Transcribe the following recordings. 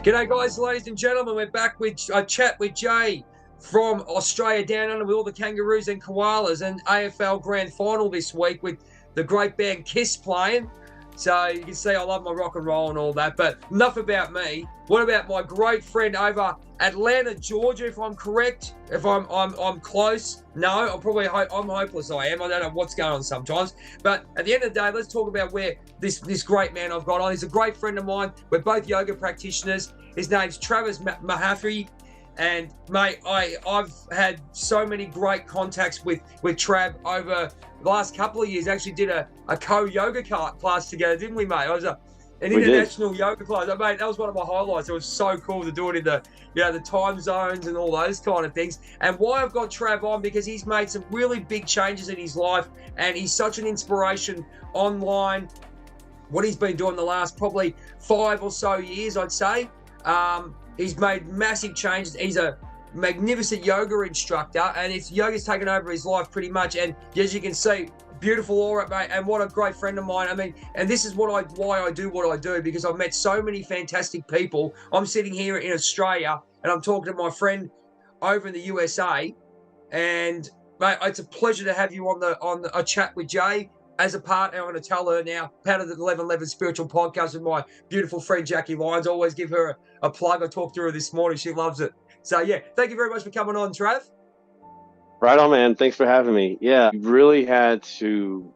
G'day guys, ladies and gentlemen, we're back with a chat with Jay from Australia Down Under with all the kangaroos and koalas, and AFL Grand Final this week with the great band Kiss playing. So you can see I love my rock and roll and all that, but enough about me. What about my great friend over Atlanta, Georgia, if I'm correct? If I'm close? No, I'm hopeless. I am. I don't know what's going on sometimes. But at the end of the day, let's talk about where this great man I've got on. He's a great friend of mine. We're both yoga practitioners. His name's Travis Mahaffey. And mate, I've had so many great contacts with Trav over the last couple of years. Actually did a co-yoga class together, didn't we, mate? It was an international yoga class. Mate, that was one of my highlights. It was so cool to do it in the time zones and all those kind of things. And why I've got Trav on, because he's made some really big changes in his life, and he's such an inspiration online. What he's been doing the last probably 5 or so years, I'd say. He's made massive changes. He's a magnificent yoga instructor, and yoga's taken over his life pretty much. And as you can see, beautiful aura, mate, and what a great friend of mine. I mean, and this is why I do what I do, because I've met so many fantastic people. I'm sitting here in Australia, and I'm talking to my friend over in the USA, and mate, it's a pleasure to have you on a chat with Jay. As a partner, I'm going to tell her now, part of the 1111 Spiritual Podcast with my beautiful friend Jackie Lyons. I always give her a plug. I talked to her this morning. She loves it. So, yeah, thank you very much for coming on, Trav. Right on, man. Thanks for having me. Yeah, I really had to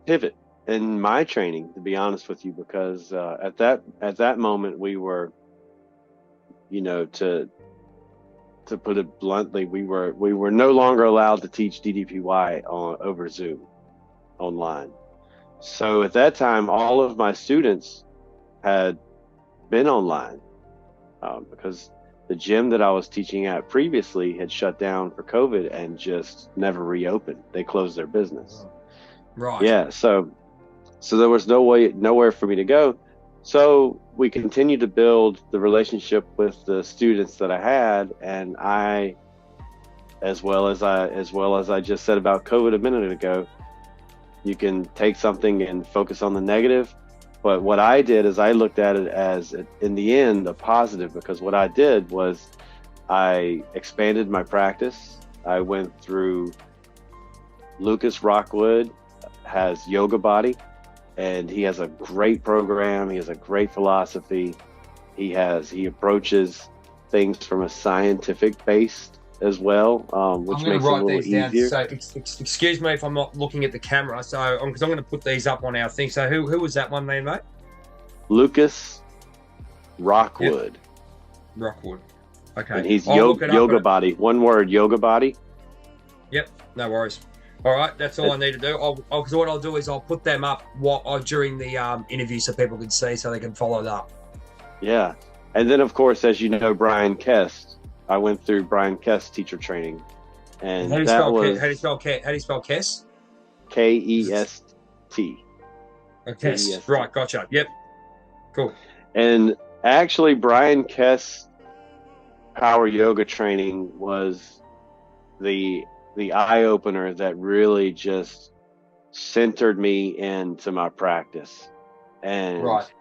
pivot in my training, to be honest with you, because at that moment we were, to put it bluntly, we were no longer allowed to teach DDPY over Zoom online. So at that time, all of my students had been online because the gym that I was teaching at previously had shut down for COVID and just never reopened. They closed their business. Right. Yeah. So there was nowhere for me to go. So we continued to build the relationship with the students that I had, and as well as I just said about COVID a minute ago, you can take something and focus on the negative. But what I did is I looked at it as, in the end, a positive, because what I did was I expanded my practice. I went through Lucas Rockwood has Yoga Body, and he has a great program. He has a great philosophy. He approaches things from a scientific based as well, which makes it a little easier. So, excuse me if I'm not looking at the camera. So, because I'm going to put these up on our thing. So, who was that one name, mate? Lucas Rockwood. Yep. Rockwood. Okay. And he's Yoga Body. One word, Yoga Body. Yep. No worries. All right. That's all I need to do. Because what I'll do is I'll put them up during the interview so people can see, so they can follow that. Yeah. And then, of course, as you know, Brian Kest. I went through Brian Kest's teacher training, and how do you spell Kest? K-E-S-T. Kest. Right, gotcha. Yep. Cool. And actually, Brian Kest's power yoga training was the eye opener that really just centered me into my practice, and right,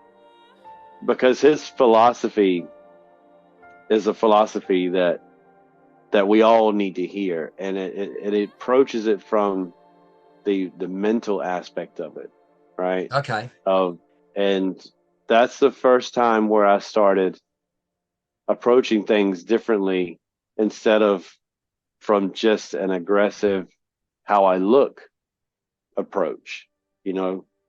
because his philosophy is a philosophy that we all need to hear, and it approaches it from the mental aspect of it, right? Okay. And that's the first time where I started approaching things differently, instead of from just an aggressive how I look approach,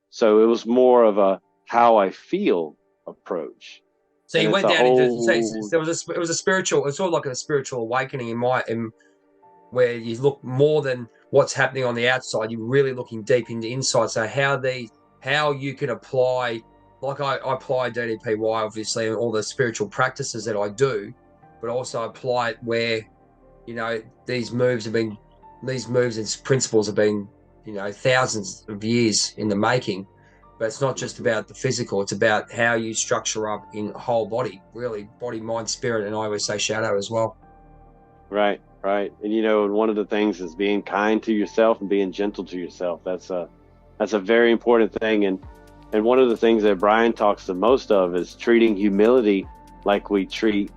so it was more of a how I feel approach. So you went down into it was a spiritual, it's sort of like a spiritual awakening in where you look more than what's happening on the outside. You're really looking deep into inside. So how you can apply, like I apply DDPY obviously and all the spiritual practices that I do, but also apply it where these moves and principles have been thousands of years in the making. But it's not just about the physical, it's about how you structure up in whole body, really, body, mind, spirit, and I always say shadow as well. Right. And one of the things is being kind to yourself and being gentle to yourself. That's a very important thing. And one of the things that Brian talks the most of is treating humility like we treat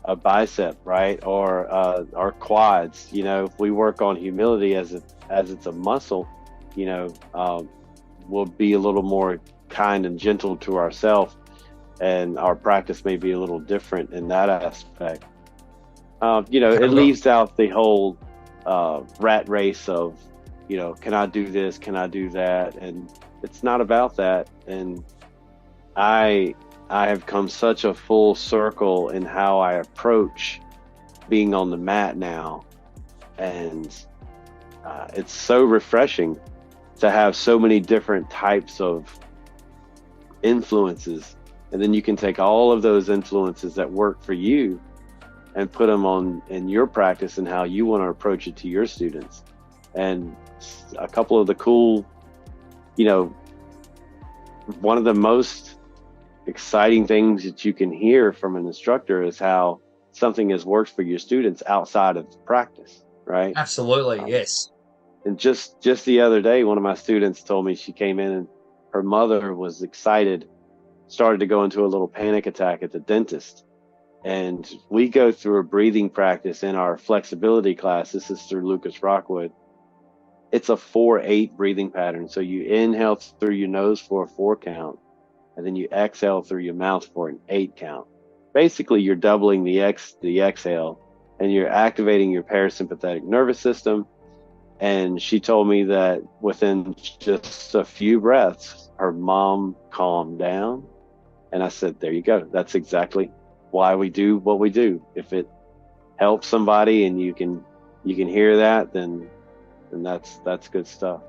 a bicep, right? Or our quads. You know, if we work on humility as it's a muscle, you know, we'll be a little more kind and gentle to ourselves, and our practice may be a little different in that aspect. You know, it leaves out the whole rat race of, you know, can I do this? Can I do that? And it's not about that. And I have come such a full circle in how I approach being on the mat now. And it's so refreshing to have so many different types of influences. And then you can take all of those influences that work for you and put them on in your practice and how you want to approach it to your students. And a couple of the cool, you know, one of the most exciting things that you can hear from an instructor is how something has worked for your students outside of practice, right? Absolutely, yes. And just the other day, one of my students told me she came in and her mother was excited, started to go into a little panic attack at the dentist. And we go through a breathing practice in our flexibility class. This is through Lucas Rockwood. It's a 4-8 breathing pattern. So you inhale through your nose for a 4 count, and then you exhale through your mouth for an 8 count. Basically, you're doubling the exhale, and you're activating your parasympathetic nervous system. And she told me that within just a few breaths, her mom calmed down. And I said, there you go. That's exactly why we do what we do. If it helps somebody and you can hear that, then that's good stuff.